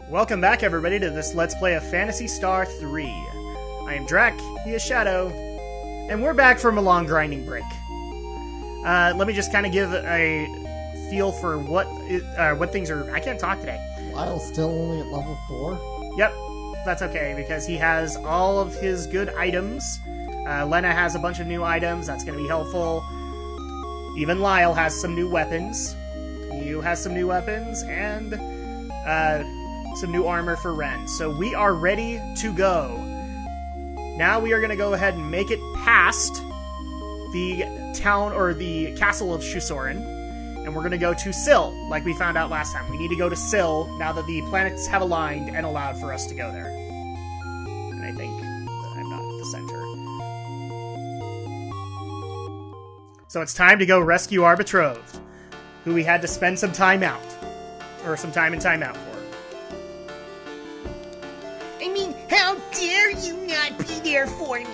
Welcome back, everybody, to this Let's Play of Phantasy Star 3. I am Drak, he is Shadow, and we're back from a long grinding break. Let me just kind of give a feel for what things are... I can't talk today. Lyle's still only at level 4? Yep, that's okay, because he has all of his good items. Lena has a bunch of new items, that's going to be helpful. Even Lyle has some new weapons. You has some new weapons, and some new armor for Ren. So we are ready to go. Now we are going to go ahead and make it past the town, or the castle of Shusorin, and we're going to go to Syl, like we found out last time. We need to go to Syl now that the planets have aligned and allowed for us to go there. And I think that I'm not at the center. So it's time to go rescue our betrothed, who we had to spend some time out. Or some time in timeout for. I mean, how dare you not be there for me?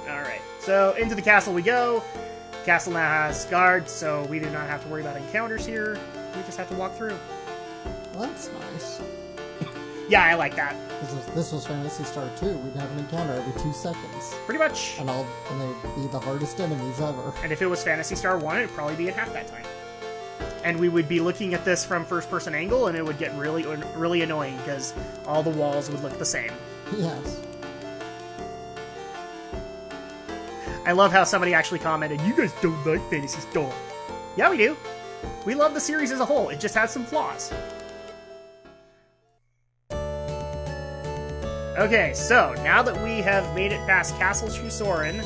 Alright, so into the castle we go. The castle now has guards, so we do not have to worry about encounters here. We just have to walk through. Well, that's nice. Yeah, I like that. This was Phantasy Star 2. We'd have an encounter every 2 seconds. Pretty much. And they'd be the hardest enemies ever. And if it was Phantasy Star 1, it'd probably be at half that time. And we would be looking at this from first-person angle, and it would get really, really annoying, because all the walls would look the same. Yes. I love how somebody actually commented, "You guys don't like Phantasy Star." Yeah, we do. We love the series as a whole. It just has some flaws. Okay, so now that we have made it past Castle Shusorin,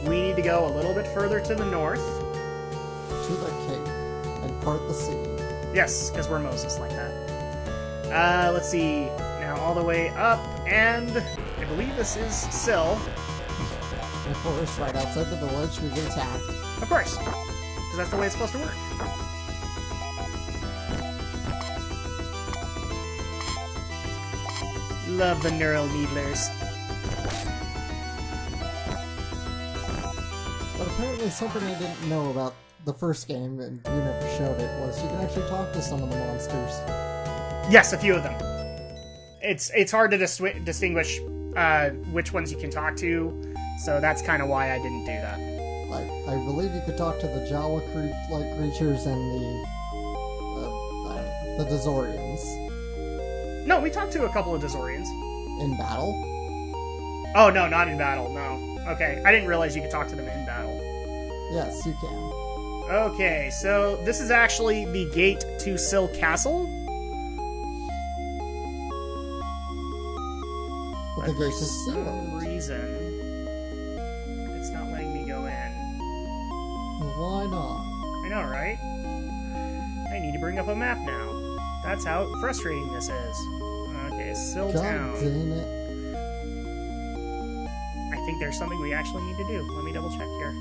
we need to go a little bit further to the north. To the cape. And part the sea. Yes, because we're Moses like that. Let's see. Now all the way up, and I believe this is Syl. Of course, right outside the village, we get attacked. Of course, because that's the way it's supposed to work. Love the neural needlers. But apparently something I didn't know about the first game, and you never showed it, was you can actually talk to some of the monsters. Yes, a few of them. It's hard to distinguish which ones you can talk to, so that's kind of why I didn't do that. I believe you could talk to the Jawa-like creatures and the Dazorians. No, we talked to a couple of Dazorians. In battle? Oh, no, not in battle, no. Okay, I didn't realize you could talk to them in battle. Yes, you can. Okay, so this is actually the gate to Syl Castle. But the gate is For some sealed. reason, it's not letting me go in. Why not? I know, right? I need to bring up a map now. That's how frustrating this is. Okay, Syl God Town. dang it. I think there's something we actually need to do. Let me double check here.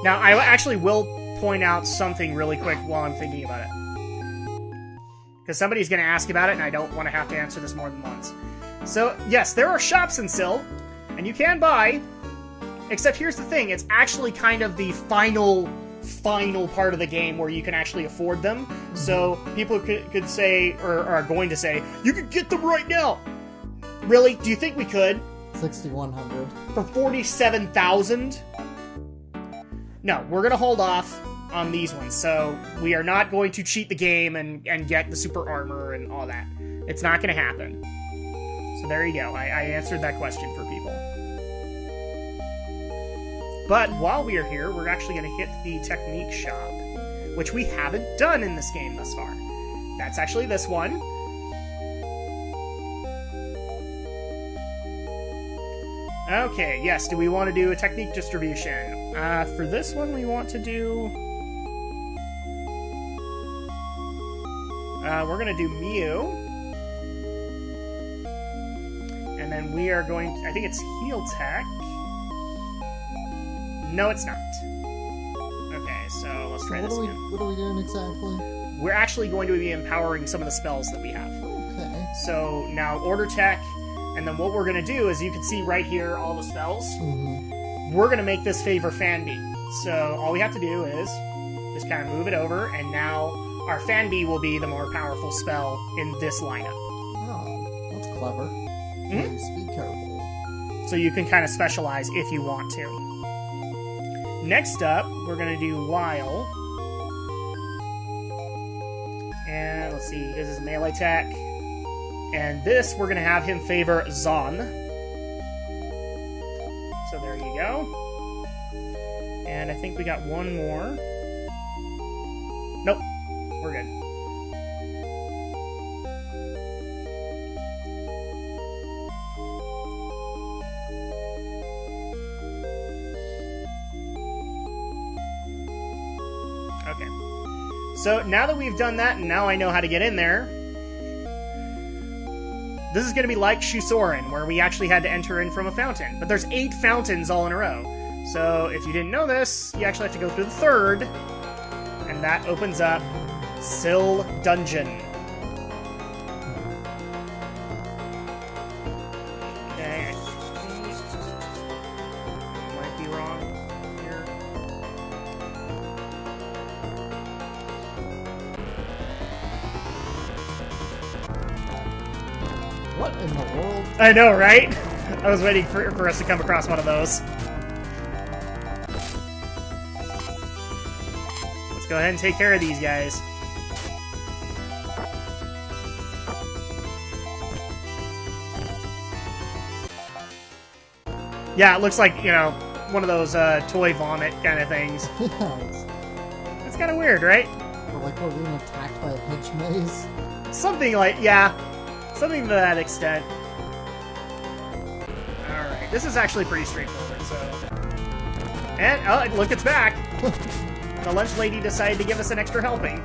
Now, I actually will point out something really quick while I'm thinking about it. Because somebody's going to ask about it, and I don't want to have to answer this more than once. So, yes, there are shops in Syl, and you can buy, except here's the thing, it's actually kind of the final part of the game where you can actually afford them. So, people could say, or are going to say, you could get them right now! Really? Do you think we could? 6,100. For 47,000? No, we're going to hold off on these ones, so we are not going to cheat the game and get the super armor and all that. It's not going to happen. So there you go, I answered that question for people. But while we are here, we're actually going to hit the technique shop, which we haven't done in this game thus far. That's actually this one. Okay, yes, do we want to do a technique distribution? For this one, we want to do... we're going to do Mew. And then we are going to... I think it's Heal Tech. No, it's not. Okay, so let's try this again. What are we doing exactly? We're actually going to be empowering some of the spells that we have. Okay. So now order check, and then what we're going to do is you can see right here all the spells. We're going to make this favor Fanby. So all we have to do is just kind of move it over, and now our Fanby will be the more powerful spell in this lineup. Oh, that's clever. Please be careful. So you can kind of specialize if you want to. Next up, we're going to do Lyle. And let's see, this is melee attack. And this, we're going to have him favor Zon. So there you go. And I think we got one more. Nope, we're good. Okay. So now that we've done that, and now I know how to get in there, this is going to be like Shusorin, where we actually had to enter in from a fountain. But there's 8 fountains all in a row. So if you didn't know this, you actually have to go through the 3rd, and that opens up Syl Dungeon. Okay, I might be wrong here. What in the world? I know, right? I was waiting for us to come across one of those. Let's go ahead and take care of these guys. Yeah, it looks like, you know, one of those toy vomit kind of things. Yes. It's kind of weird, right? Or like we're being attacked by a hedge maze. Something like, yeah. Something to that extent. Alright, this is actually pretty straightforward, so... And, oh, look, it's back! The lunch lady decided to give us an extra helping.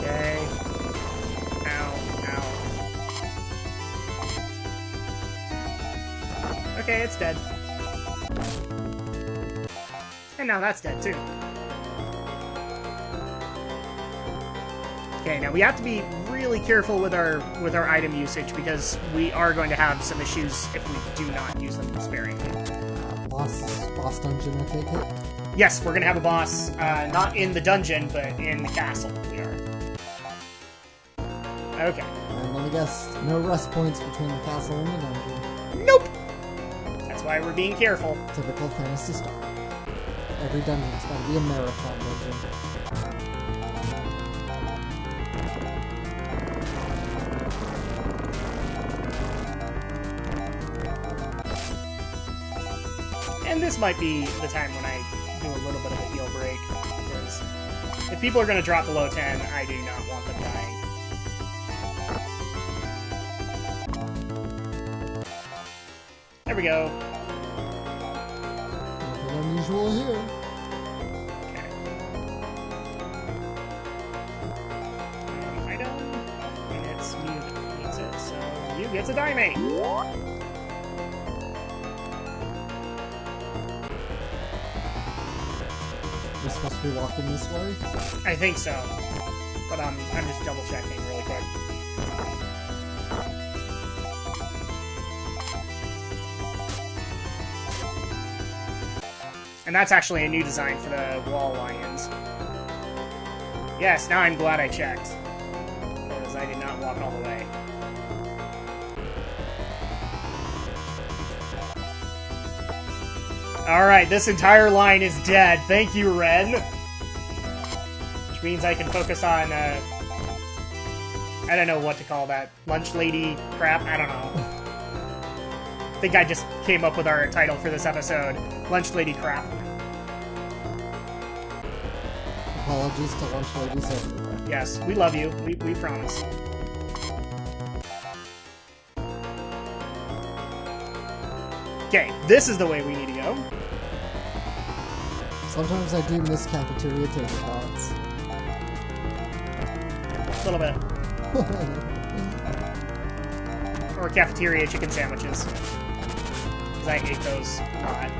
Okay. Ow, ow. Okay, it's dead. And now that's dead, too. Okay, now we have to be really careful with our item usage, because we are going to have some issues if we do not use them sparingly. Boss dungeon, I take it? Yes, we're going to have a boss, not in the dungeon, but in the castle. We are. Okay. And let me guess, no rest points between the castle and the dungeon. Nope! That's why we're being careful. Typical fantasy stuff. Every dungeon's gotta be a marathon dungeon. And this might be the time when I do a little bit of a heal break, because if people are going to drop below 10, I do not want them dying. There we go. Nothing unusual here. Okay. Item, and it's Mew that needs it, so Mew gets a Daimate. We're supposed to be walking this way? I think so, but I'm just double checking really quick. And that's actually a new design for the wall lions. Yes, now I'm glad I checked, because I did not walk all the way. Alright, this entire line is dead. Thank you, Ren. Which means I can focus on, I don't know what to call that. Lunch lady crap? I don't know. I think I just came up with our title for this episode. Lunch lady crap. Apologies to lunch ladies everywhere. Yes, we love you. We promise. Okay, this is the way we need to go. Sometimes I do miss cafeteria table tots. A little bit. Or cafeteria chicken sandwiches. Because I hate those a lot.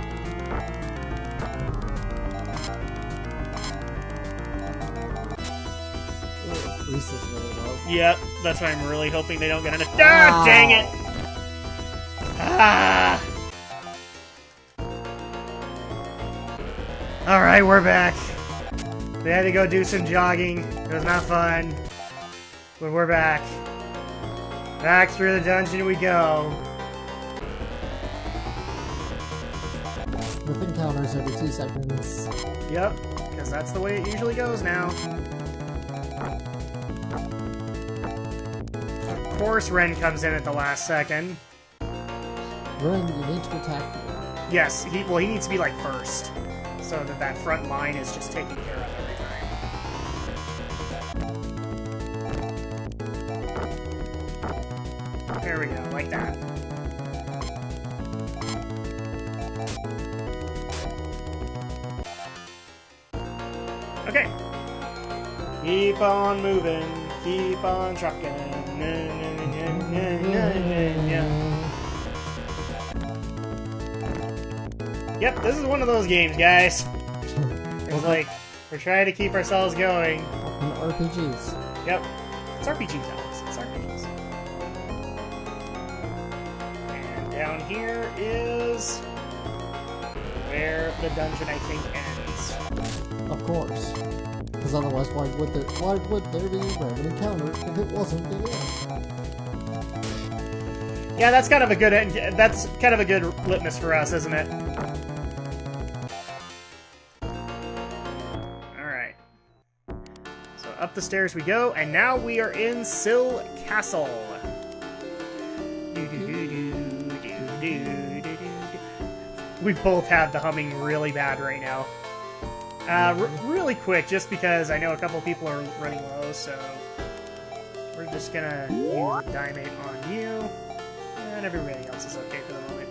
Reese's really low. Yep, that's why I'm really hoping they don't get an... Ah, dang it! Ah! Alright, we're back. We had to go do some jogging. It was not fun. But we're back. Back through the dungeon we go. With encounters every 2 seconds. Yep, because that's the way it usually goes now. Of course Ren comes in at the last second. Ren, you need to attack me. Yes, he needs to be like first. So that front line is just taken care of every time. There we go, like that. Okay. Keep on moving, keep on trucking. Yep, this is one of those games, guys. It's like, we're trying to keep ourselves going. And RPGs. Yep. It's RPGs, Alex. It's RPGs. And down here is where the dungeon, I think, ends. Of course. Because otherwise, why would there be a random encounter if it wasn't the end? Yeah, that's kind of a good that's kind of a good litmus for us, isn't it? Alright. So up the stairs we go, and now we are in Syl Castle. We both have the humming really bad right now. Really quick, just because I know a couple people are running low, so we're just gonna use Diamate on you, and everybody else is okay for the moment.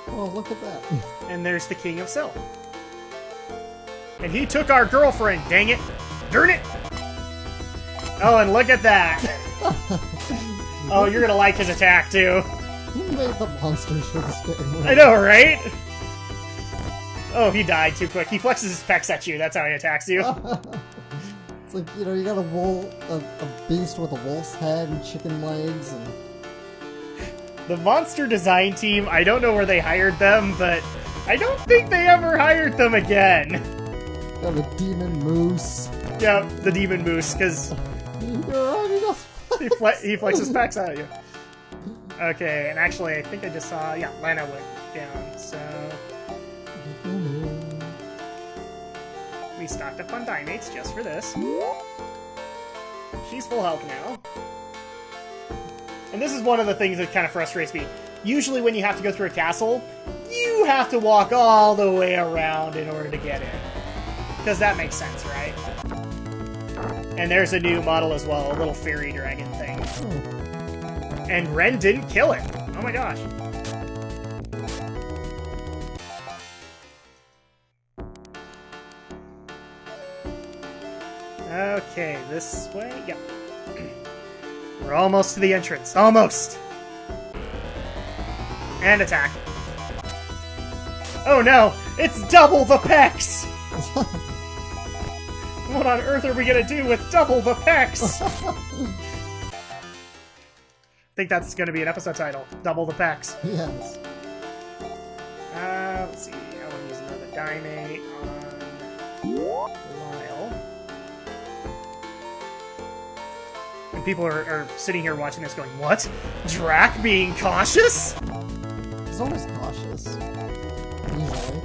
Well, look at that. And there's the King of Syl. And he took our girlfriend, dang it! Darn it! Oh, and look at that! Oh, you're gonna like his attack, too. Who made the monsters for this game? I know, right? Oh, he died too quick. He flexes his pecs at you. That's how he attacks you. It's like, you know, you got a beast with a wolf's head and chicken legs and... The monster design team, I don't know where they hired them, but I don't think they ever hired them again. Got a demon moose. Yeah, the demon moose, because he flexes pecs at you. Okay, and actually, I think I just saw... Yeah, Lena went down, so... We stocked up on Dimates just for this. She's full health now. And this is one of the things that kind of frustrates me. Usually when you have to go through a castle, you have to walk all the way around in order to get in. Because that makes sense, right? And there's a new model as well, a little fairy dragon thing. And Ren didn't kill it. Oh my gosh. Okay, this way? Yep. We're almost to the entrance. Almost! And attack. Oh no! It's double the pecs! What on earth are we gonna do with double the pecs? I think that's gonna be an episode title. Double the pecs. Yes. Let's see. I want to use another Dimate on Lyle. And people are sitting here watching this going, what? Drak being cautious? He's always cautious. Usually.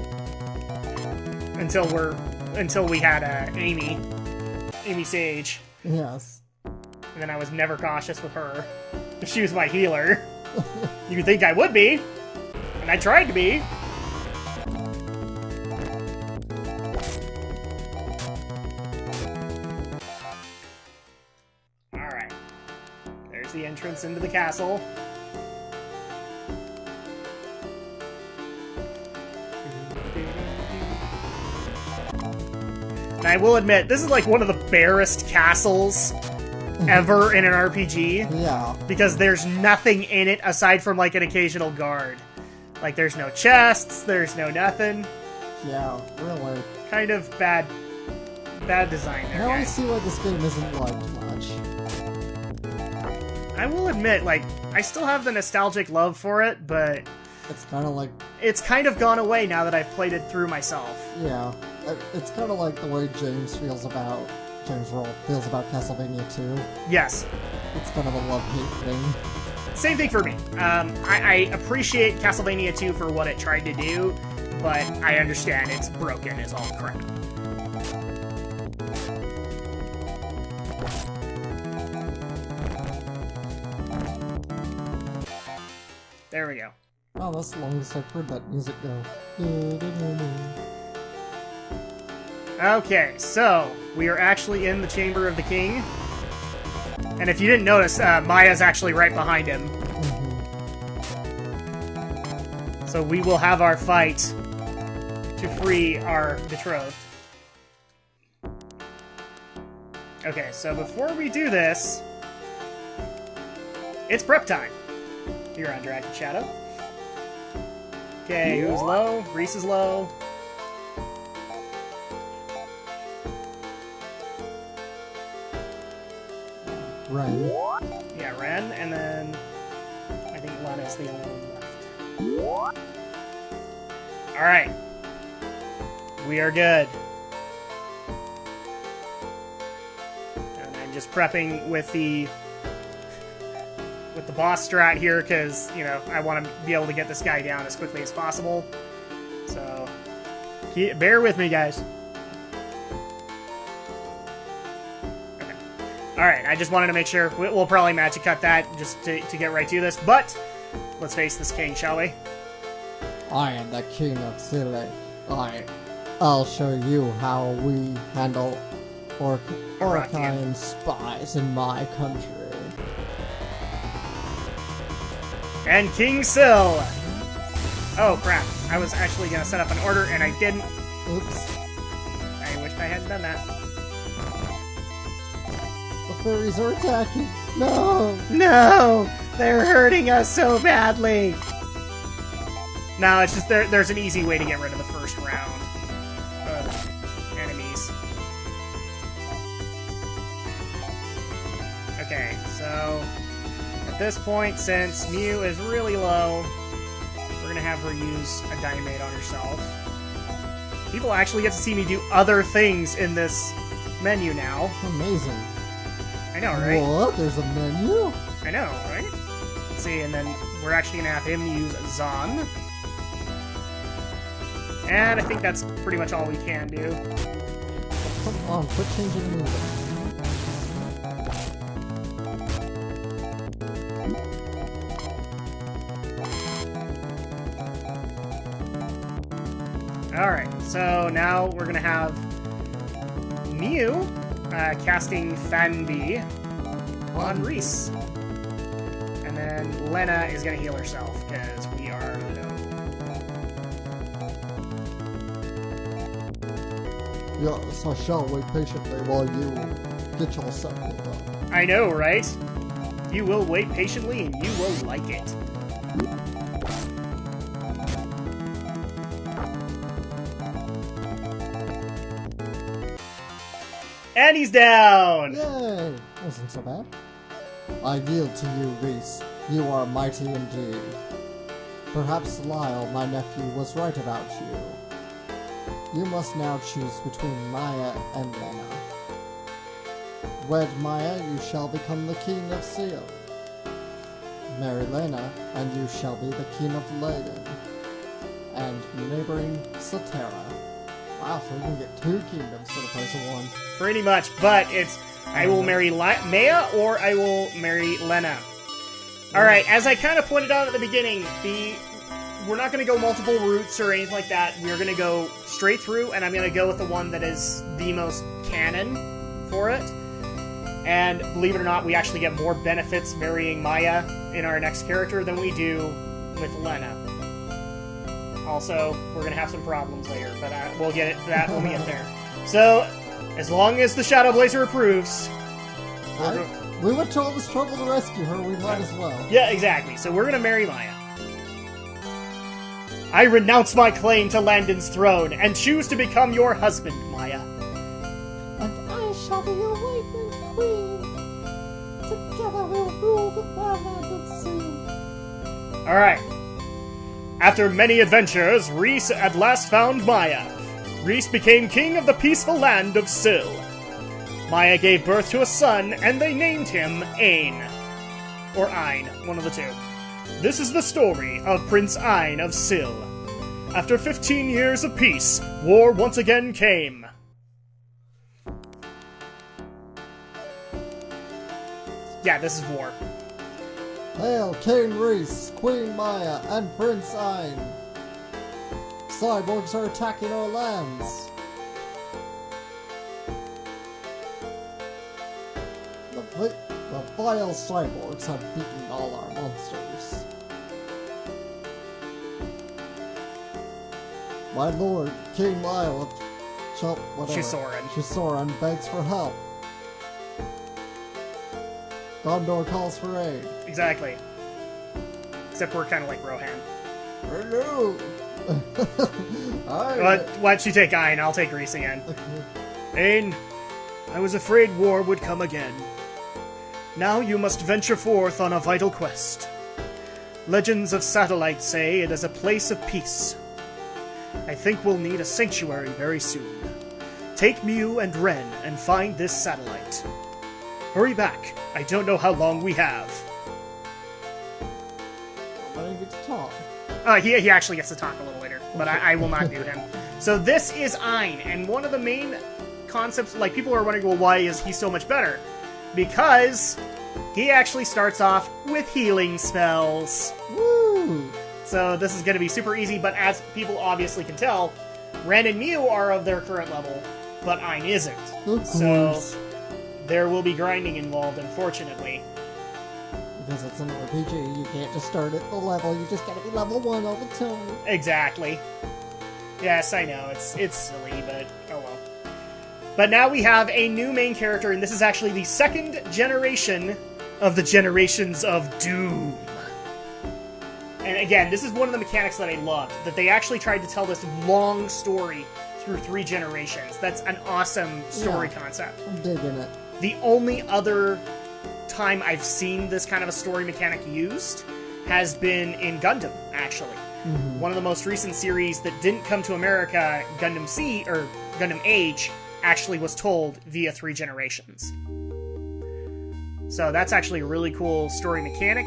Until we had Amy Sage. Yes. And then I was never cautious with her. She was my healer. You'd think I would be. And I tried to be. Alright. There's the entrance into the castle. And I will admit, this is like one of the barest castles ever in an RPG. Yeah. Because there's nothing in it aside from, like, an occasional guard. Like, there's no chests, there's no nothing. Yeah, really. Kind of bad design there, Now I guys. see why this game isn't liked much. I will admit, like, I still have the nostalgic love for it, but It's kind of like, it's kind of gone away now that I've played it through myself. yeah, it's kind of like the way James Roll feels about Castlevania 2. Yes. It's kind of a love-hate thing. Same thing for me. I appreciate Castlevania 2 for what it tried to do, but I understand it's broken as all crap. There we go. Oh, that's the longest I've heard that music go. Okay, so we are actually in the Chamber of the King. And if you didn't notice, Maya's actually right behind him. So we will have our fight to free our betrothed. Okay, so before we do this, it's prep time. Here on Dragon Shadow. Okay, who's low? Reese is low. Ren. Yeah, Ren, and then I think Lena's the only one left. Alright. We are good. And I'm just prepping with the boss strat here, because, you know, I want to be able to get this guy down as quickly as possible. So, bear with me, guys. Okay. Alright, I just wanted to make sure. We'll probably magic cut that just to get right to this, but let's face this king, shall we? I am the king of Syl. I'll show you how we handle Orcian spies in my country. And King Syl! Oh, crap. I was actually going to set up an order, and I didn't. Oops. I wished I hadn't done that. The fairies are attacking. No! No! They're hurting us so badly! No, it's just there's an easy way to get rid of the first round of enemies. Okay, so at this point, since Mew is really low, we're gonna have her use a Dynamite on herself. People actually get to see me do other things in this menu now. Amazing. I know, right? What? There's a menu? I know, right? Let's see, and then we're actually gonna have him use Zon. And I think that's pretty much all we can do. Come on, quit changing the music. Alright, so now we're gonna have Mew casting Phantasy on Reese. And then Lena is gonna heal herself, because we are low. Yes, I shall wait patiently while you get yourself healed up. I know, right? You will wait patiently and you will like it. And he's down! Yay! Wasn't so bad. I yield to you, Reese. You are mighty indeed. Perhaps Lyle, my nephew, was right about you. You must now choose between Maya and Lena. Wed Maya, you shall become the king of Syl. Marry Lena, and you shall be the king of Leyden. And neighboring Satera. Wow, so we can get 2 kingdoms for the price of 1. Pretty much, but it's I will marry Maya or I will marry Lena. Alright, as I kind of pointed out at the beginning, we're not going to go multiple routes or anything like that. We're going to go straight through, and I'm going to go with the one that is the most canon for it. And believe it or not, we actually get more benefits marrying Maya in our next character than we do with Lena. Also, we're going to have some problems later, but we'll get to that when we get there. So, as long as the Shadow Blazer approves, We went to all this trouble to rescue her, we might as well. Yeah, exactly. So we're gonna marry Maya. I renounce my claim to Landon's throne and choose to become your husband, Maya. And I shall be your wife and queen. Together we'll rule the land of Syl. Alright. After many adventures, Rhys at last found Maya. Rhys became king of the peaceful land of Syl. Maya gave birth to a son, and they named him Ain. Or Ein, one of the two. This is the story of Prince Ein of Syl. After 15 years of peace, war once again came. Yeah, this is war. Hail King Rhys, Queen Maya, and Prince Ein. Cyborgs are attacking our lands. The vile cyborgs have beaten all our monsters. My lord, King Lyle of Shisoran begs for help. Gondor calls for aid. Exactly. Except we're kind of like Rohan. Hello! Why don't you take Ein? I'll take Rhys again. Ain, I was afraid war would come again. Now you must venture forth on a vital quest. Legends of Satellite say it is a place of peace. I think we'll need a sanctuary very soon. Take Mew and Ren and find this satellite. Hurry back. I don't know how long we have. I didn't get to talk. He actually gets to talk a little later, but I will not do him. So this is Ein, and one of the main concepts, like, people are wondering, well, why is he so much better? Because he actually starts off with healing spells. Woo! So this is going to be super easy, but as people obviously can tell, Ren and Mew are of their current level, but Ein isn't. Of so course. there will be grinding involved, unfortunately. Because it's an RPG, you can't just start at the level, you just gotta be level 1 all the time. Exactly. Yes, I know, it's silly, but oh well. But now we have a new main character, and this is actually the second generation of the Generations of Doom. And again, this is one of the mechanics that I loved, that they actually tried to tell this long story through 3 generations. That's an awesome story concept. I'm digging it. The only other time I've seen this kind of a story mechanic used has been in Gundam, actually. Mm-hmm. One of the most recent series that didn't come to America, Gundam C, or Gundam Age, actually was told via 3 generations. So that's actually a really cool story mechanic.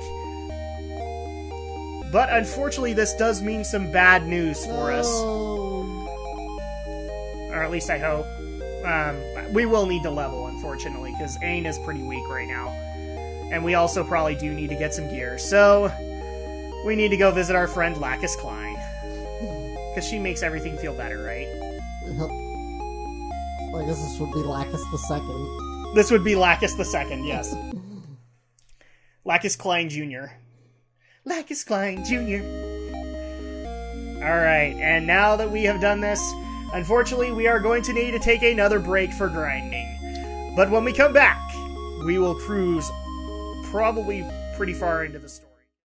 But unfortunately, this does mean some bad news for us. Or at least I hope. We will need to level, unfortunately, because Ain is pretty weak right now. And we also probably do need to get some gear. So, we need to go visit our friend Lacus Klein. Because she makes everything feel better, right? Yep. Well, I guess this would be Lacus the Second. This would be Lacus the Second, yes. Lacus Klein Jr. Lacus Klein Jr. Alright, and now that we have done this, unfortunately we are going to need to take another break for grinding. But when we come back, we will cruise probably pretty far into the story.